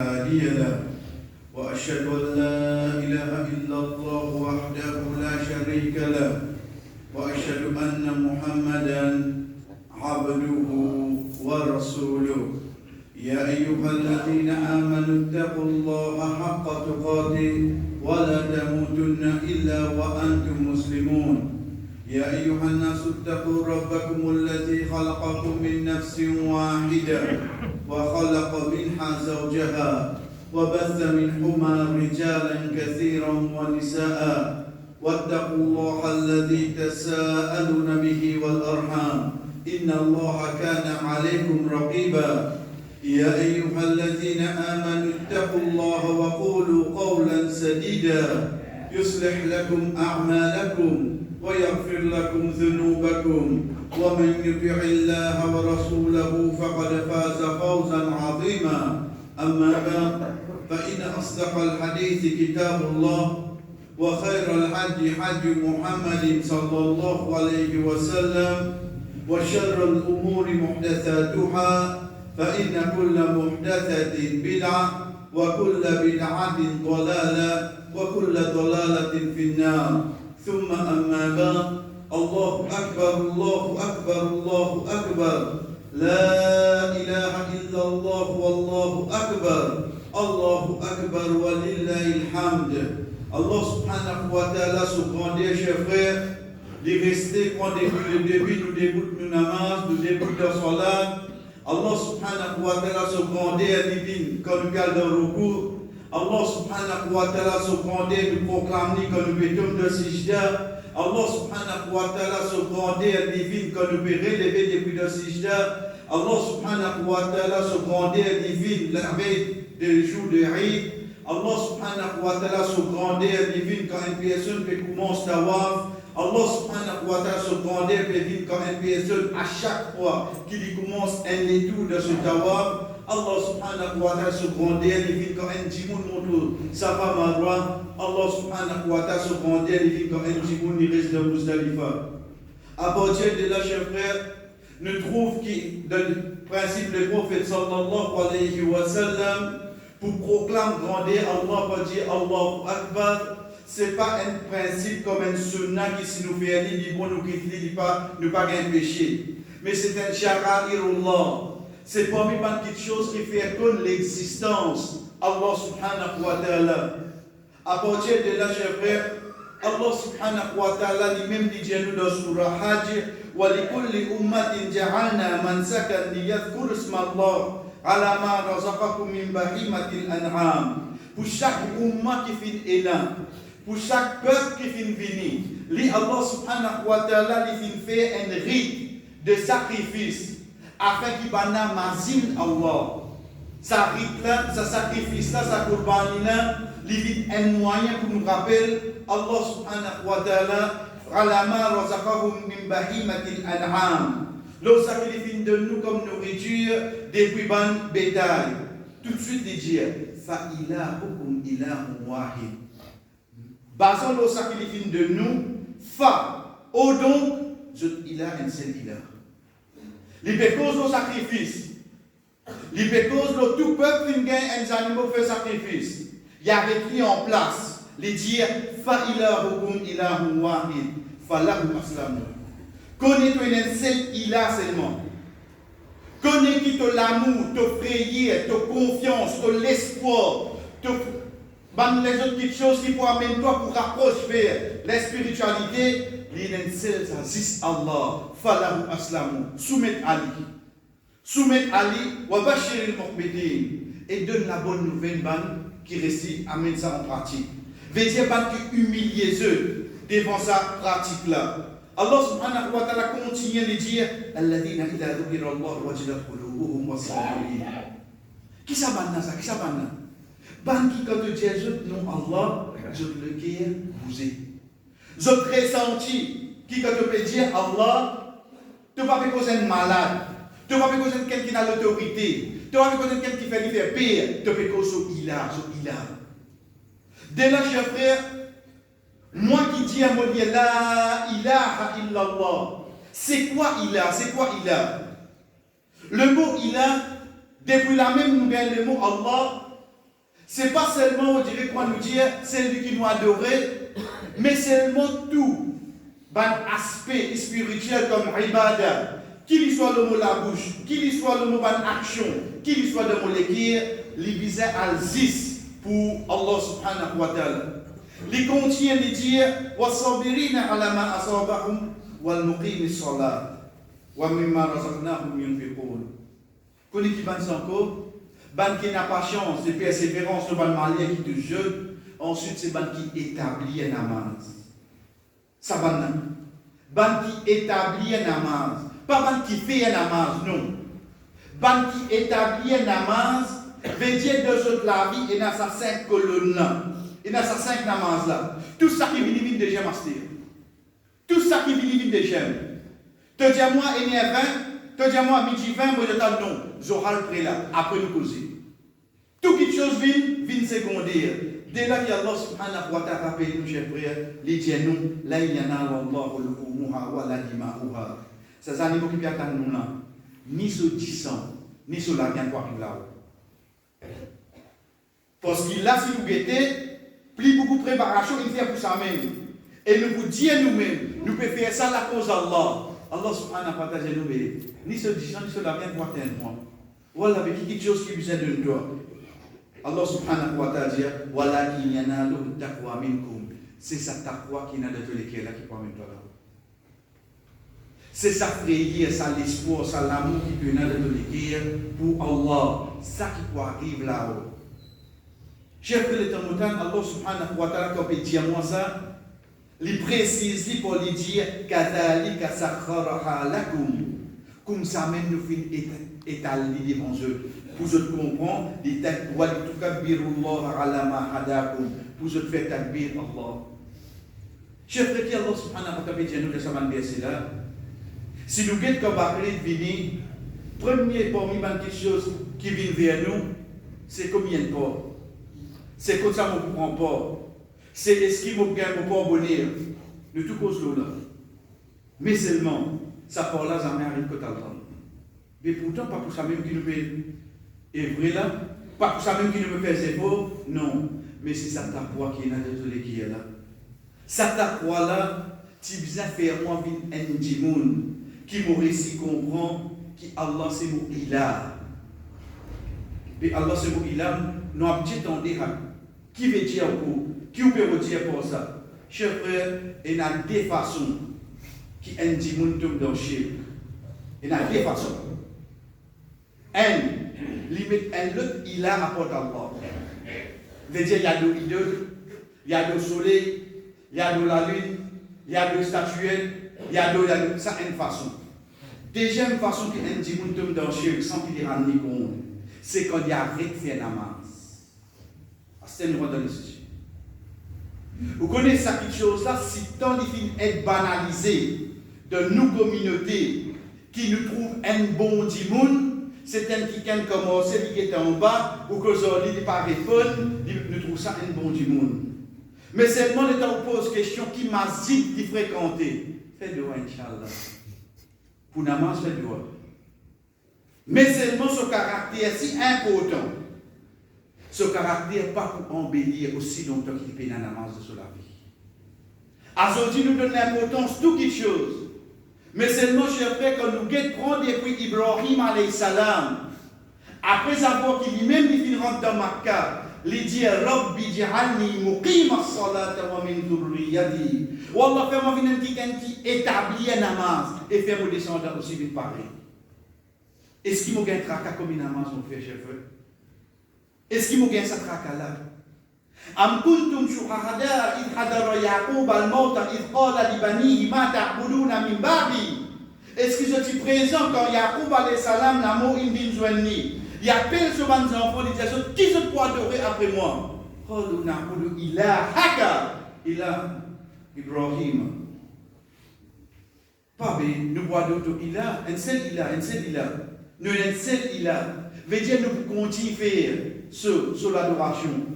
هادي له وأشهد أن لا إله إلا الله وحده لا شريك له وأشهد أن محمدا عبده ورسوله يا أيها الذين آمنوا اتقوا الله حق تقاته ولا تموتن إلا وأنتم مسلمون يا أيها الناس اتقوا ربكم الذي خلقكم من نفس واحدة وخلق منها زوجها وبث منهما رجالا كثيرا ونساء واتقوا الله الذي تساءلون به والأرحام إن الله كان عليكم رقيبا يا أيها الذين آمنوا اتقوا الله وقولوا قولا سديدا يصلح لكم أعمالكم ويغفر لكم ذنوبكم ومن يطع الله ورسوله فقد فاز فوزا عظيما أما بعد فإن أصدق الحديث كتاب الله وخير الهدي هدي محمد صلى الله عليه وسلم وشر الأمور محدثاتها فإن كل محدثة بدعة وكل بدعة ضلالة وكل ضلالة في النار ثم أما بعد الله أكبر الله أكبر الله أكبر لا إله إلا الله والله أكبر الله أكبر ولله الحمد. Allah subhanahu wa ta'ala se grandit, chers frères, de rester quand le début nous débute nous namaz, nous débute de salat. Allah subhanahu wa ta'ala se grandit à divine quand nous calme dans le recours. Allah subhanahu wa ta'ala se grandit nous proclame quand nous mettons de sijda. Allah subhanahu wa ta'ala se grandit à divine quand nous relever depuis le sijda. Allah subhanahu wa ta'ala se grandit à divine la veille des jours de Eid. Allah subhanahu wa ta'ala se grandit à divine quand une personne commence tawaf. Allah subhanahu wa ta'ala se grandit à divine quand une personne à chaque fois qu'il commence un détour de ce tawaf. Allah subhanahu wa ta'ala se grandit à divine quand un djimoun montre sa femme à droite. Allah subhanahu wa ta'ala se grandit à divine quand un djimoun il reste dans Muzdalifa. À partir de là, chers frères, nous trouvons que dans le principe du prophète sallallahu alayhi wa sallam, pour proclamer grandir Allah, pour dire Allahu Akbar, ce n'est pas un principe comme un sunnah qui si nous fait aller, dit bon, nous quitte, dit pas, nous pas un péché. Mais c'est un sha'airullah. C'est parmi les petites choses qui fait connaître l'existence Allah subhanahu wa ta'ala. À partir de là, chers frères, Allah subhanahu wa ta'ala lui-même dit nous dans Surah Hajj, وَلِكُلِّ أُمَّةٍ جَعَلْنَا مَنْسَكًا لِيَذْكُرُوا اسْمَ اللَّهِ عَلَى مَا رَزَقَكُم مِّن بَهِيمَةِ الْأَنْعَامِ. Pour chaque umma qui fait élan, pour chaque peuple qui fait venir, Allah subhanahu wa ta'ala lui fait un rite de sacrifice afin qu'il bana mazim Allah. Ça rite là, ça sacrifice là, ça qurban là, lui un moyen pour nous rappeler Allah subhanahu wa ta'ala على ما رزقهم من بهيمة الأنعام. L'eau sacrifie de nous comme nourriture depuis ban bétail. Tout de suite, il dit فَإِلَهُكُمْ إِلَهٌ وَاحِدٌ. Basant l'eau sacrifie de nous, au donc, il a un seul ilah. L'hypécose au sacrifice. L'hypécose, le tout peuple qui gagne un animal fait sacrifice. Il y a récrit en place. Les dire fa'ilahukum ilahun wahid falahu aslamu. Connais-toi un seul ilah seulement. Connais qui te l'amour, te prière, te confiance, te l'espoir, te les autres petites choses qui pour amener toi pour rapprocher vers la spiritualité. Il y a un seul Aziz Allah falahu aslamu. Soumettre Ali. Soumettre Ali wa bashiril muqbidin. Et donne la bonne nouvelle qui récite, amène ça en pratique. Veut dire qui humilier eux devant sa pratique-là. Allah subhanahu wa ta'ala continue de dire Alladhina idha dhukira Allah wajilat qulubuhum wa sabirin. Qui ça banna ça? Qui ça banna? Ban qui quand tu dis non Allah, je le cœur bousé. Je ressenti qui quand tu peux dire Allah, tu vas pas causer un malade, tu vas pas causer quelqu'un qui a l'autorité, tu vas pas causer quelqu'un qui fait faire pire, tu peux causer ilah. Dès là, chers frères, moi qui dis à mon Dieu, la ilaha illallah, c'est quoi ilah? C'est quoi ilah? Le mot ilah, depuis la même nous gagne le mot Allah, C'est pas seulement, on dirait qu'on nous dit, c'est lui qui nous adorait, mais seulement tout, aspect spirituel comme ibada, qu'il y soit le mot la bouche, qu'il y soit le mot action, qu'il y soit le mot l'équire, l'ibisa al-zis pour Allah subhanahu wa ta'ala. Il contient de dire, wa sabirina ala ma asabahum wal muqimi salat wa mimma razaqnahum yunfiqun. Connais qui ban encore? Ban qui n'a pas chance de persévérance, le ban malien qui te jeune, ensuite c'est ban qui établit un namaz. Ça ban qui établit un namaz. Pas ban qui fait un namaz, non. Ban qui établit un namaz, veut dire de toute la vie, et dans sa 5 colonnes là, et dans sa 5 namaz là. Tout ça qui vient de j'aime mastir. Tout ça qui vient de j'aime. Te dis moi, et 20, te dis moi, midi 20, moi je t'en non. Zoral près là, après nous causer. Tout quelque chose vient secondaire. Dès là qu'Allah subhanahu wa ta'ala rappelle nous, chers frères, les nous, là il y en a Allahu al-umuha wa la dima'uha. Ces animaux qui viennent à nous là, ni sur 10 ans, ni sur la viande qui là-haut. Parce qu'il a, si vous guettez, plus beaucoup de préparation, il fait pour ça même. Et nous vous disons nous-mêmes, nous pouvons faire ça à la cause d'Allah. Allah subhanahu wa ta'ala nous ni sur 10 ans, ni sur la viande pour atteindre. Voilà, avec quelque chose qui vous aide de toi. Allah subhanahu wa ta'ala dit voilà qui y en a le taqwa minkum. C'est sa taqwa qui n'a de tous les qui est là qui prend toi là. C'est sa prière, ça l'espoir, ça l'amour qui peut naître de l'équerre pour Allah. Ça qui peut arriver là-haut. Chers frères et sœurs, Allah subhanahu wa ta'ala, quand il dit à moi ça, il précise pour lui dire Kadhalika sakharaha lakum. Comme ça même nous finissons étaler devant eux. Pour vous comprendre, les takwa li tukabbirullah ala ma hadakum. Pour vous faire takbir Allah. Chers frères, Allah subhanahu wa ta'ala dit à nous de ce verset là. Si nous guettons comme après venir, premier parmi les choses qui viennent vers nous, c'est combien de ports. C'est comme ça qu'on prend pas. C'est est-ce qu'il m'a gagné pour pas bonheur. De tout cause là. Mais seulement, ça part là, ça m'a arrivé que mais pourtant, pas pour ça même qui nous fait œuvrer là, pas pour ça même qui nous fait faire efforts, non. Mais c'est ça ta foi qui est là, désolé qui est là. Ça ta foi là, tu viens faire moi un dimoun qui m'a réussi comprendre que Allah c'est mon ilah. Et Allah c'est mon ilah, nous avons dit en débat. Qui veut dire quoi? Qui peut dire pour ça? Chers frères, il y a deux façons qui un dimoun tombe dans le chien. Il y a deux façons. L'autre ilah apporte Allah. Veut dire il y a de l'idole, il y a de soleil, il y a de la lune, il y a de statuettes, il y a de ça une façon. Deuxième façon qui un dimoun tombe dans le chien sans qu'il y ait un compte, c'est quand il y a arrêté de faire namaz. C'est une droit dans le sujet. Vous connaissez cette chose-là, si tant les films est banalisé de nos communautés qui nous trouvent un bon dimoun, c'est un qui a commencé, qui est en bas, ou que aujourd'hui il pas répondre, nous trouvons ça un bon dimoun. Mais seulement le temps où pose question qui m'a dit d'y fréquenter. Fais de Inch'Allah. Pour namaz, fais de mais seulement ce caractère si important. Ce caractère pas pour embellir aussi longtemps qu'il peut dans la namaz de la vie. Aujourd'hui, nous donnons l'importance toutes les choses. Mais seulement, chers frères, quand nous prendre depuis Ibrahim alayhi salam, après avoir qu'il lui-même il rentre dans Makkah, il dit Rabbi ja'alni muqima as-salata wa min dhurriyyati. Wallah, fais-moi venir qui établit un namaz et fais-moi descendre aussi vite pareil. Est-ce qu'il m'a gagné un tracas comme une namaz, mon frère, chers frères? Est-ce qu'il m'a gagné ce tracas-là? Am kuntum shuhada id hadara Yaqub al-mauta id qala li banihi ma ta'buduna min ba'di. Est-ce que je suis présent quand Yaqub alayhi salam n'a mot indin joigni? Il appelle ce ban enfants, il dit qui se doit adorer après moi? Qalu na'budu ilahaka ila Ibrahim. Pas bien, nous voyons d'autres ilah, un seul ilah. Nous un seul ilah. Veut dire nous continuons à faire sur l'adoration.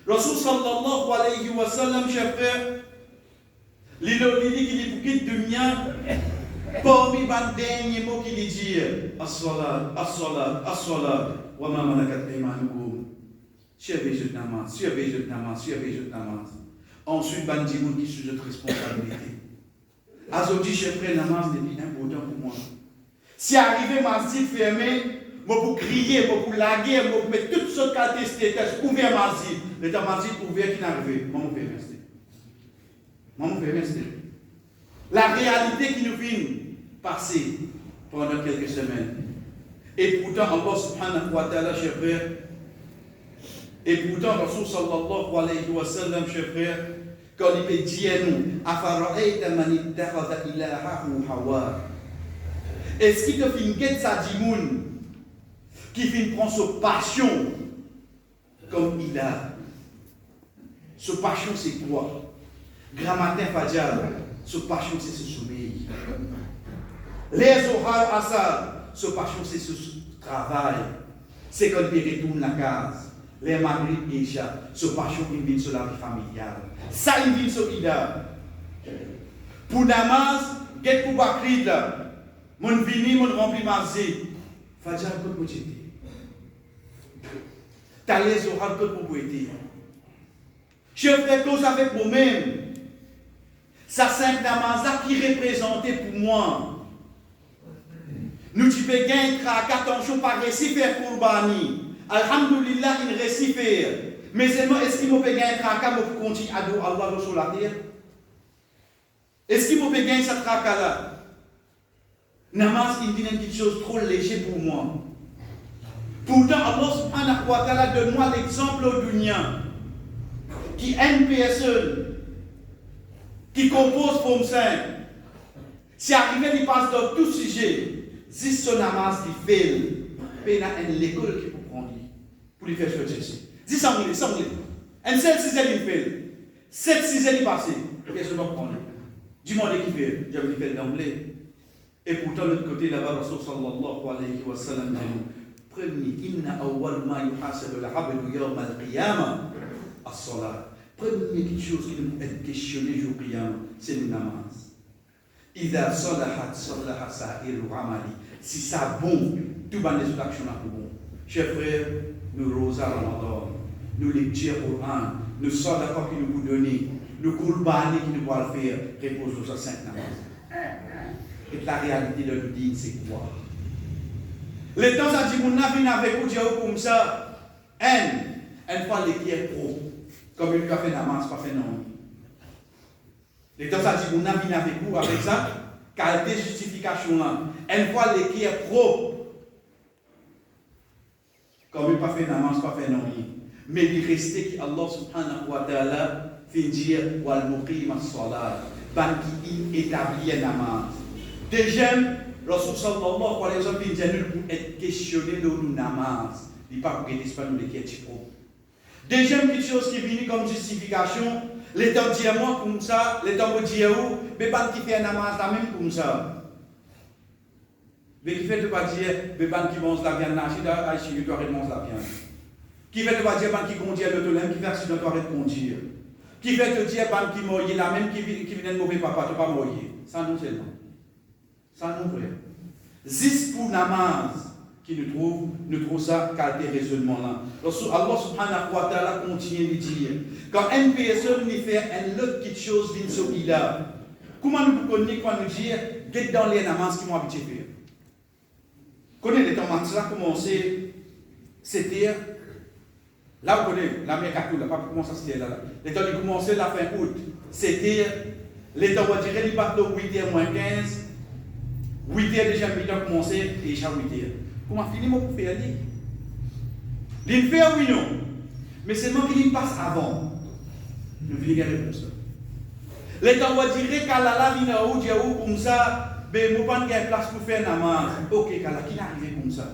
Rasul sallallahu alayhi wa sallam, chers frères, il dit qu'il est pour qu'il dunya, parmi les derniers mots qu'il dit, as-salat, wa ma malakat aymanukum. surveillez le namaz, surveillez le namaz, surveillez le namaz. Ensuite, ban di moun qui sous notre responsabilité. Azoti chef frère namaz n'est important pour moi. Si arrivé masjid fermé, moi pour crier, moi pour laguer, moi pour mettre toutes sortes de tester, ouvert masjid, le temps masjid ouvert qui n'arrive, moi on fait rester. Moi on fait rester. La réalité qui nous vient passer pendant quelques semaines. Et pourtant, Allah subhanahu wa ta'ala, chers frères, et pourtant, Rasul sallallahu alayhi wa sallam, chers frères, quand il peut dire nous, Afara'ayta man ittakhadha ilahahu hawa. Est-ce qu'il te fait une guette sa dimoun qui fait prendre sa passion comme il a? Sa passion c'est quoi? Grand matin, Fajr, sa passion c'est ce sommeil. Les Zohar Assad, sa passion c'est ce travail. C'est quand il retourne la case. Les Maghrib Isha, sa passion il vient sur la vie familiale. Ça il vient sur l'ida. Pour Namaz, qu'est-ce pour Bakrid là? Mon vini, mon rempli mazé. Fajr que pour t'aider. T'as les Zohar que pour t'aider. Je fais cause avec moi-même. Ça 5 namaz là qui représentait pour moi. Nous tu peux gagner 4 jours par récit faire Kourbani. Alhamdulillah, il récit faire. Mais seulement, est-ce qu'il m'a peut gagner 4 pour continuer à adorer Allah sur la terre? Est-ce qu'il m'a peut gagner cette traka-là? Namaz, il dit une petite chose trop légère pour moi. Pourtant, Allah subhanahu wa ta'ala donne-moi l'exemple au dunya qui aime personne, qui compose forme 5. Si arrivé, il passe dans tout sujet. Si son namaz qui fait, il y a l'école qui peut prendre pour lui faire choisir. Si ça me l'est. Un seul 6 il fait. 7 6 il passe. Qu'est-ce que je vais prendre? Dis-moi qui fait. Je vais faire d'emblée. Et pourtant, de l'autre côté, là-bas, Rasul sallallahu alayhi wa sallam dit premier, inna awwal ma yuhasabu al-abdu yawm al-qiyamah as-salat. Première chose qui nous est questionnée jour qiyamah, c'est le namaz. Ida salahat salaha sa'iru amali. Si ça bon, tout va les actions là pour bon. Chers frères, nous rosa Ramadan, nous lecture Coran, nous sadaqa qui nous vous donner, nous kurbani qui nous va le faire, repose sur 5 namaz. Et la réalité de nous dire c'est quoi? Les temps ça dit mon avis avec vous dire comme ça, une fois les qui est pro, comme il a fait namaz, pas fait non. Les temps ça dit mon avis avec vous avec ça, qualité justification là. Une fois les qui est pro, comme il pas fait namaz, pas fait non. Mais il restait que Allah subhanahu wa ta'ala fait dire wal muqim as-salat, ban qui établit un namaz. Deuxième, Rasul sallallahu alayhi wa sallam dit pour être questionné dans le namaz. Il n'est pas pour que l'espagnol qui est pro. Deuxième petite chose qui vient comme justification, les temps dire moi comme ça, les temps me dire où, mais pas qui fait un namaz la même comme ça. Mais qui fait de pas dire, mais pas qui mange la viande nagie, il doit arrêter de manger la viande. Qui fait de pas dire, qui conduit l'autolème, qui fait accident, doit arrêter de conduire. Qui fait de dire, qui mouille la même, qui vient de mauvais papa, tu ne pas mouiller. Ça non seulement. Ça nous vrai. Zis pour namaz qui nous trouve ça qualité raisonnement là. Allah subhanahu wa ta'ala continue de dire quand une personne lui fait une autre petite chose d'une chose qu'il a, comment nous connaissons quand nous dire get dans les namaz qui m'ont habitué faire. Connaissez les temps là commencé c'était là vous connaissez la mer Katou là pas comment ça c'était là. Les temps il commençait la fin août, c'était les temps on va dire il part de 8h moins 15. 8h déjà, mi-temps commencé, déjà 8h. Comment finir pour faire aller? Il fait oui, non. Mais c'est moi qui passe avant. Nous venons de réponse. Les temps, on va dire qu'à la vie, comme ça, mais je ne pas de place pour faire namaz. Ok, qu'à la qui n'arrive comme ça.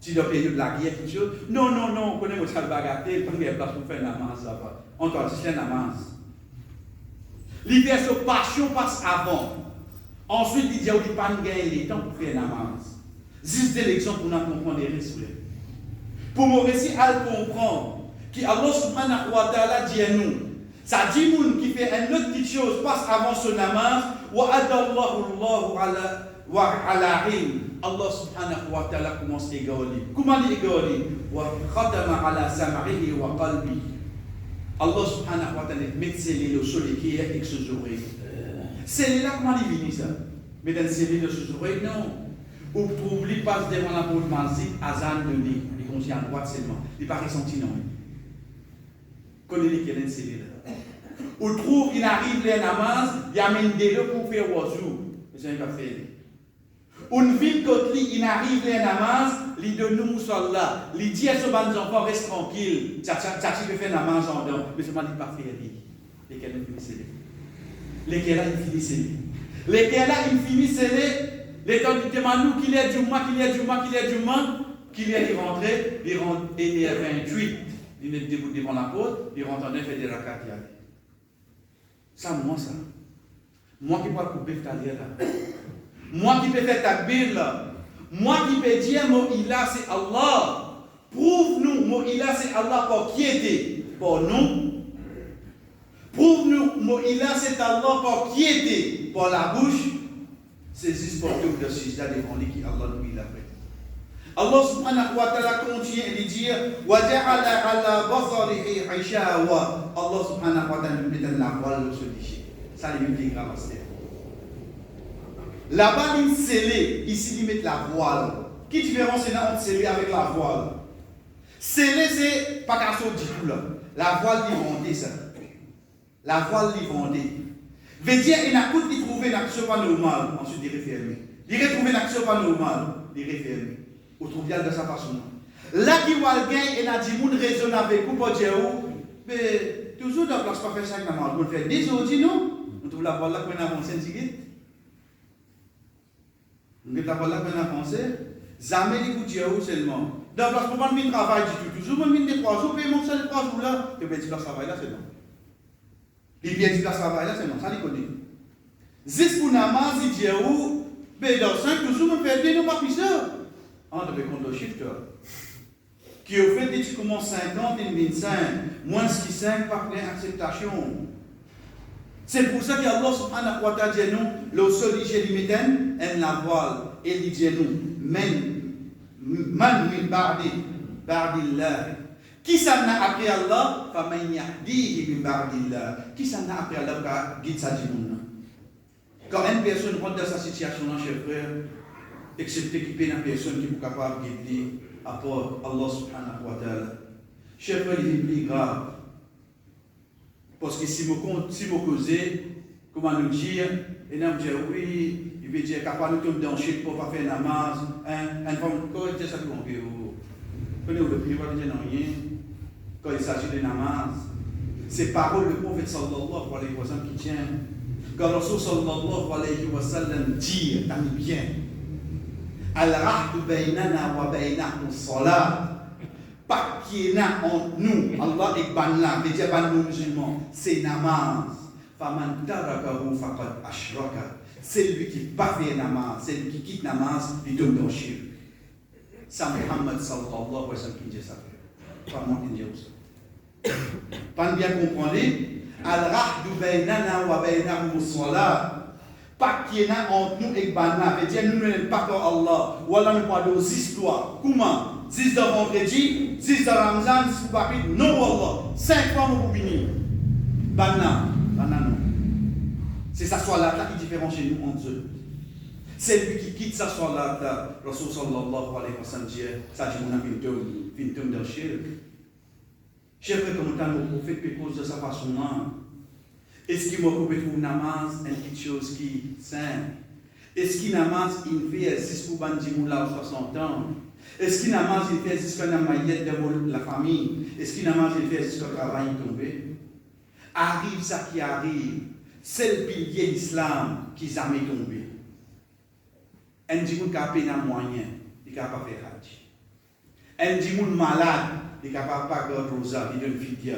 Si dois payer de la guerre, quelque chose. Non, on connaît votre bagatelle, pas de place pour faire namaz là-bas. On doit dire namaz. L'hiver, sa passion passe avant. Ensuite, il dit qu'il n'y a pas de gagner le temps pour faire namaz. Juste de l'exemple pour nous comprendre les risques. Pour me réussir à comprendre qu'Allah subhanahu wa ta'ala dit à nous, ça dit moun qui fait une autre petite chose passe avant ce namaz, wa adallahu Allahu ala ilm. Allah subhanahu wa ta'ala commence à égaler. Comment il égaler? Wa khatama ala sam'ihi wa qalbi. Allah subhanahu wa ta'ala met scellé le soleil qui est avec ses oreilles. C'est là comment il vient ça? Mais dans scellé de ses oreilles, non. Ou pour lui passe devant la porte masjid, azan de nez. Il conduit à droite seulement. Il n'est pas ressenti non. Connaissez les scellé là. Ou trouve il arrive les namaz, il amène des deux pour faire wazou. Mais ça n'est pas fait. Une ville côté il arrive les namaz, il donne nous musalla, il dit à ce ban enfants reste tranquille, tchati peut faire namaz en dedans, mais ce ban il pas faire lui. Lesquels il finissent lesquels là il finissent lesquels là il finissent les temps qui demandent nous qu'il est du mois, qu'il est rentré, il rentre et 28, il est debout devant la porte, il rentre en fait des rakats. Ça moi ça. Moi qui peux couper ta là. Moi qui peux faire ta bille là. Moi qui peux dire Moïla c'est Allah. Prouve-nous Moïla c'est Allah pour qui était pour nous. Prouve-nous Moïla c'est Allah pour qui était pour la bouche. C'est juste pour tout de sujda devant lui qui Allah nous l'a fait. Allah subhanahu wa ta'ala continue de dire wa ja'ala ala basarihi hishawa. Allah subhanahu wa ta'ala nous met dans la voile sur le déchet. Ça les plus grave c'est. Là-bas, il scellé, ici, il met la voile. Quelle différence il y a entre scellé avec la voile? Scellé, c'est pas qu'à sauter du tout là. La voile, il vendait ça. La voile, il vendait. Veut dire, il y a un coup qui trouve une action pas normale, ensuite il est fermé. Il retrouve une action pas normale, il est fermé. Vous trouvez de sa façon. Là, qui voit le gain, il a dit, moun raisonne avec vous pour dire, mais toujours dans la place, pas faire 5 namaz. On fait 10 aujourd'hui, non? On trouve la voile là qu'on avance un petit. Nous avons là qu'on a pensé, jamais les coups seulement. Dans la place, on va faire travail du tout. Toujours, on va 3 jours, payez mon salaire 3 jours là, et bien, tu vas travailler là, c'est bon. Et bien, tu vas travailler là, c'est bon, ça les connaît. Zis pour namaz, il dit, mais dans 5 jours, on fait des nos papisseurs. On devait compter le chiffre. Qui au fait, dès que tu commences 50 et 25, moins ce qui 5, pas plein acceptation. C'est pour ça qu'Allah subhanahu wa ta'ala dit nous, le seul qui limite en la voile, et il dit nous, man min ba'dillah. Qui s'en a appris Allah, fa man yahdihi min ba'dillah. Qui s'en a appris Allah pour guider sa dimouna. Quand une personne rentre dans sa situation, chers frères, excepté qu'il y a une personne qui est capable de guider à part Allah subhanahu wa ta'ala. Chers frères, il est plus grave. Parce que si vous causez, comment nous dire, et nous dire oui, il veut dire capable de tomber dans le chute pour ne pas faire namaz, une femme, quand il dit ça, vous connaissez le privé, vous dire rien, quand il s'agit de namaz, c'est parole du prophète sallallahu alayhi wa sallam qui tient. Quand le Rasul sallallahu alayhi wa sallam dit, t'as mis bien, al-rahdu baynana wa baynakum as-salat. Pas qui est entre nous, Allah et Banla, les diabanes musulmans, c'est namaz. Faman tarakahu faqad ashraka. C'est lui qui ne pas fait namaz, c'est lui qui quitte namaz, il tombe dans le shirk. C'est Muhammad sallallahu alayhi wa sallam qui dit ça. Pas moi qui dis ça. Pas bien comprendre. Al-rahdu baynana wa baynahum as-salat. Pas qui est entre nous et Banla, les dire nous ne pas comme Allah. Ou alors nous parlons des histoires. Comment? 10 de vendredi, 10 de Ramzan, 10 de Bakri, non Allah. 5 fois mon béni. Banana, non. C'est sa soirée-là qui différencie nous entre eux. C'est lui qui quitte sa soirée-là, Rasul sallallahu alayhi wa sallam dit, ça dit mon ami, fintum d'un shirk. Chers frères, comment on fait quelque chose de sa façon-là? Est-ce qu'il m'a coupé pour namaz, une petite chose qui est simple? Est-ce qu'il namaz, il fait 6 pour bandimou là 60 ans? Est-ce qu'il namaz, il fait jusqu'à la maillette de la famille? Est-ce qu'il namaz, il fait jusqu'à le travail tombé? Arrive ça qui arrive, c'est le pilier de l'islam qui n'a jamais tombé. Un dimoun qui a peine à moyen, il ne peut pas faire hajj. Un dimoun malade, il ne peut pas faire rosa, il donne fidya.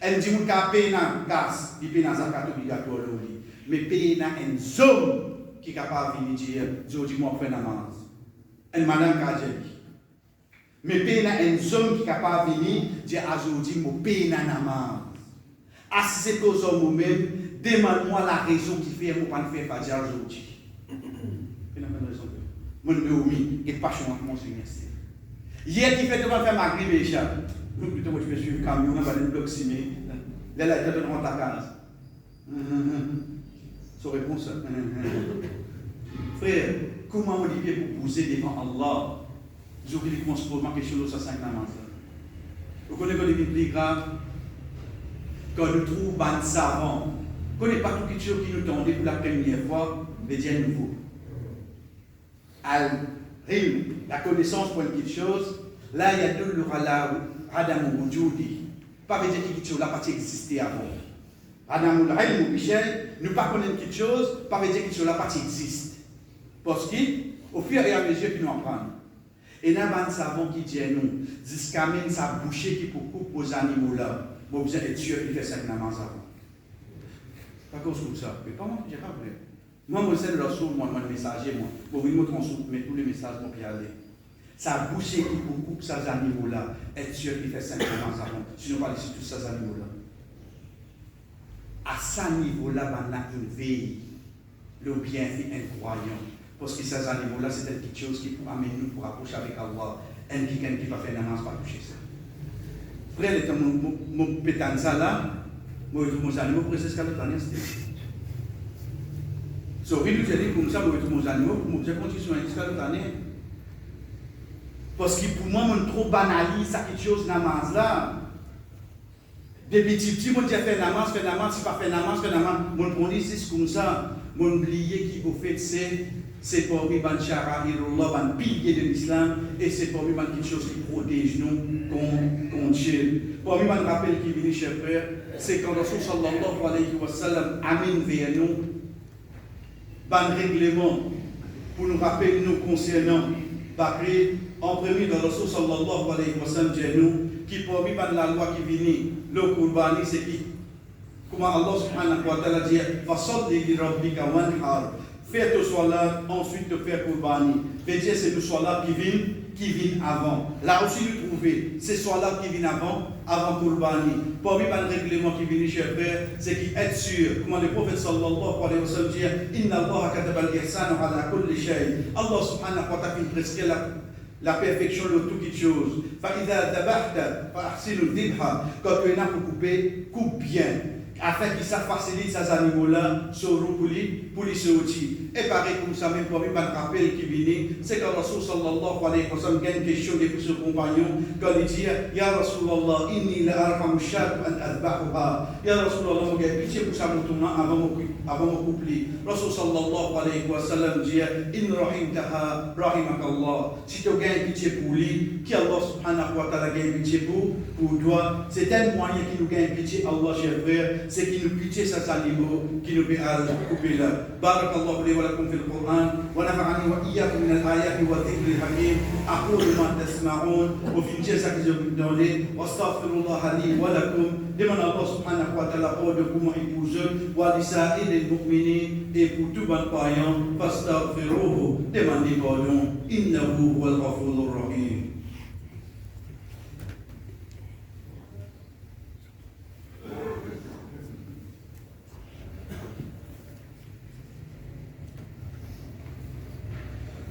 Un dimoun qui a peine à casse, il paye dans zakat obligatoire. Mais paye dans un homme qui est capable de venir dire, dis-moi, fais namaz. Un madame qui a dit. Mais paye dans un homme qui est capable de venir dire, aujourd'hui, moi, paye dans namaz. Ah, si c'est aux hommes même, demande-moi la raison qui fait que je ne peux pas faire aujourd'hui. Il n'y a pas de raison. mon dormi, et pas chaud, mon Seigneur. Hier, qui fait devant faire ma grippe, échappe. Nous, plutôt, moi, je peux suivre le camion, on va aller proximer. Là, là, il devant ta case. Ça répond ça. Frère, comment Olivier pour pousser devant Allah? Vous oubliez comment se pose ma question de 5 namaz. Vous connaissez que les plus grave quand nous trouvons un savant, vous ne connaissez pas tout chose qui nous tendait pour la première fois, mais Dieu nouveau. Al-Rim, la connaissance pour une petite chose, là il y a deux le Radamou Wujudi. Pas veut dire que quelque chose la partie existait avant. Radamou Rim ou Michel, nous ne connaissons pas quelque chose, pas veut dire que quelque chose la partie existe. Parce qu'au fur et à mesure qu'ils nous apprennent. Et il y a un savant qui dit nous, jusqu'à même sa bouchée qui pour couper aux animaux là, vous besoin d'être sûr qu'il fait 5 namaz avant. Pas cause comme ça, mais pas moi, je n'ai pas vrai. Moi, je sais le retour, moi, le messager, moi, pour venir me transmettre tous les messages pour y aller. Sa bouchée qui pour couper ces animaux là, être sûr qu'il fait 5 namaz avant, sinon pas laisser tous ces animaux là. À ce niveau-là, on a une veille, le bienfait incroyable. Parce que ces animaux-là, c'est quelque chose qui peut amener nous pour approcher avec Allah. Un quelqu'un qui va faire namaz, pas toucher ça. Frère, l'état mon pétanza là, moi, je trouve mes animaux pour jusqu'à l'autre année. C'est horrible de dire comme ça, moi, je trouve mes animaux pour me continuer jusqu'à l'autre année. Parce que pour moi, je trop banalise ça, quelque chose namaz là. Des petits, moi, je fais namaz, si pas fait namaz, moi, je prends ici comme ça. Moi, oublier qui vous fait, c'est pour lui, ban sharairullah, ban pilier de l'islam, et c'est pour lui, ban quelque chose qui protège nous contre Dieu. Pour lui, ban rappel qui vient, chers frères, c'est quand Rasul sallallahu alayhi wa sallam amène vers nous, ban règlement, pour nous rappeler nous concernant, Bakri, en premier, dans Rasul sallallahu alayhi wa sallam, nous, qui pour lui, ban la loi qui vient, le Qurbani, c'est qui? Comment Allah subhanahu wa ta'ala dit, Fasalli li rabbika wanhar. Fais ton solat, ensuite te faire Qurbani. Mais Dieu, c'est le solat qui vient avant. Là aussi, nous trouvons, c'est solat qui vient avant Qurbani. Pour lui, le règlement qui vient, cher frère, c'est qu'il est sûr. Comment le prophète sallallahu alayhi wa sallam dit, Inna Allah kataba al-ihsan ala kulli shay. Allah subhanahu wa ta'ala prescrit la perfection de toute chose. Fa'idha dabahta, fa'ahsinu dibha. Quand tu es là pour couper, coupe bien. Afin que ça facilite ces animaux-là sur le pour les sortir. Et pareil comme ça, même pour lui, un rappel qui vient, c'est quand Rasul sallallahu alayhi wa sallam a une question de son compagnon, quand il dit, Ya Rasulallah, inni la arqam shab an adbahuha. Ya Rasulallah, j'ai pitié pour ça, avant mon couplet. Rasul sallallahu alayhi wa sallam dit, In rahimtaha, rahimakallah. Si tu as pitié pour lui, qui Allah subhanahu wa ta'ala a pitié pour toi, c'est un moyen qui nous gagne pitié, Allah, cher frère, c'est qui nous pitié ces animaux, qui nous peut couper là. Barakallahu li wa lakum fil Qur'an, wa nafa'ani wa iyyakum min al-ayati wa dhikri al-hakim. Aqulu ma tasma'un, wa fi jasa que je vous donne, wa astaghfirullah li wa lakum. Demande Allah subhanahu wa ta'ala pour de vous épouser, wa lisa'il al-mu'minin, et pour tout bon croyant, fastaghfiruhu, demandez pardon, innahu huwal ghafurur rahim.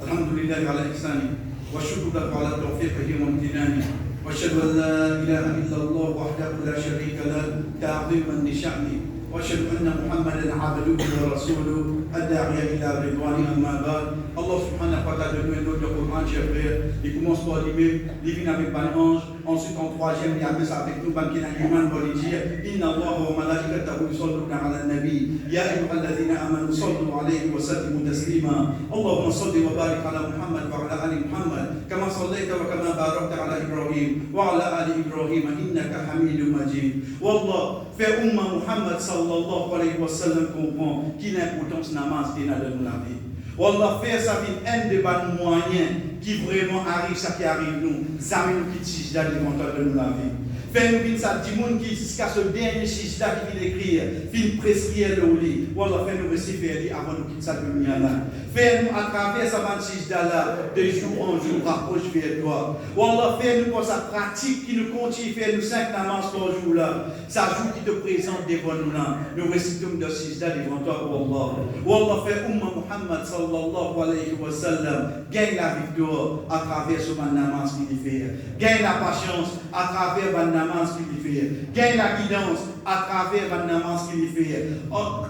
الحمد لله على إحسانه والشكر له على توفيقه وامتنانه وأشهد أن لا إله إلا الله وحده لا شريك له تعظيما لشأنه وأشهد أن محمدا عبده ورسوله الداعي إلى رضوانه أما بعد Allah subhanahu wa ta'ala donne notre Coran, chers frères. Il commence par dire, il vient avec un ange. Ensuite, en troisième, il y a mis avec nous, qui est un humain, pour lui dire, Inna Allah wa malaikatahu yusalluna ala nabi. Ya ayyuha alladhina amanu sallu alayhi wa sallimu taslima. Allahumma salli wa barik ala Muhammad wa ala ali Muhammad. Kama sallayta wa kama barakta ala Ibrahim wa ala ali Ibrahim. Innaka hamidun majid. Wallah, fait Umma Muhammad sallallahu alayhi wa sallam comprend qu'il a l'importance namaz qui n'a de nous la vie. Wallah, faire ça vient un des bons moyens qui vraiment arrive, ça qui arrive nous, ça nous qui tige dans l'élémentaire de nous la vie. Fais-nous venir ça, du monde qui jusqu'à ce dernier sijda qui vient d'écrire, fin prescrire le lit. Wallah, fais-nous recevoir avant nous quitter cette dunya là. Fais-nous à travers sa sijda là, de jour en jour, rapproche vers toi. Wallah, fais-nous pour sa pratique qui nous continue, fais-nous 5 namases par jour là. Ça jour qui te présente devant nous là. Nous récitons de sijda devant toi, Wallah. Wallah, fais Umma Muhammad sallallahu alayhi wa sallam, gagne la victoire à travers ce namaz qu'il fait. Gagne la patience à travers le namaz qu'il fait. Gagne la guidance à travers le namaz qu'il fait.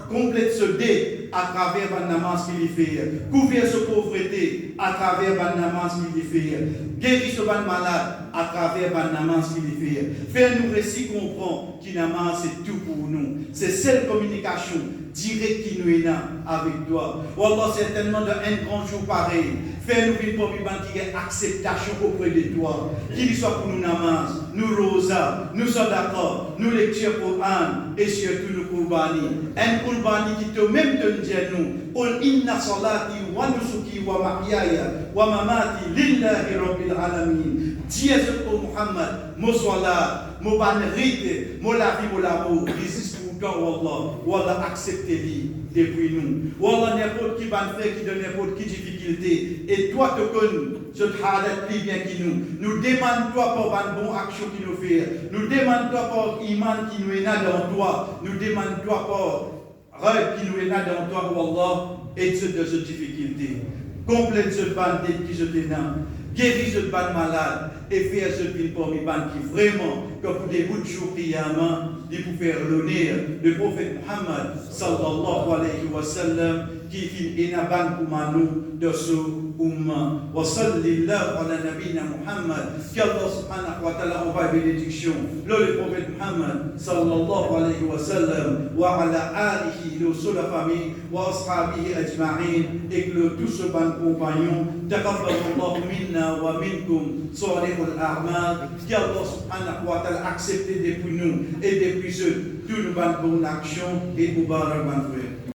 Complète ce dé à travers le namaz qu'il fait. Couvrir ce pauvreté à travers le namaz qu'il fait. Guérir ce malade à travers le namaz qu'il fait. Faire-nous récit comprendre que le namaz c'est tout pour nous. C'est cette communication direct qui nous est là avec toi. Wallah, certainement dans un grand jour pareil, fais-nous une première qui ait acceptation auprès de toi. Qu'il soit pour nous namaz, nous rosa, nous sommes d'accord, nous lecture Coran et surtout nous kurbani. Un kurbani qui te même te dit nous, Qul inna salati wa nusuki wa mahyaya wa mamati lillahi rabbil alamin. Dis pour Muhammad, mon solat, mon banrite, mon lavi, mon l'amour, Wallah, acceptez-les depuis nous. Wallah, n'importe qui va faire, qui donne n'importe qui difficulté. Et toi, tu connais, je te hadat plus bien que nous. Nous demandons toi pour une bonne action qui nous fait. Nous demandons toi pour iman qui nous est là dans toi. Nous demandons toi pour rêve qui nous est là dans toi, Wallah, et de cette difficulté. Complète ce bandit qui se là. Guéris ce ban malade et faire ce qu'il pour mes ban qui vraiment, que pour des bouts de jours il pour faire l'honneur du prophète Muhammad sallallahu alayhi wa sallam qui fit inaban pour nous de ce umma. Wa sallallahu ala nabina Muhammad. Qu'Allah subhanahu wa ta'ala envoie bénédiction. Le prophète Muhammad sallallahu alayhi wa sallam wa ala alihi, le seul la famille, wa ashabihi ajma'in et que tous ce ban compagnons. Taqabbalallahu minna wa minkum salihul a'mal. Qu'Allah subhanahu wa ta'ala accepte depuis nous et depuis eux, tout nous ban pour l'action et pour barre ban frère.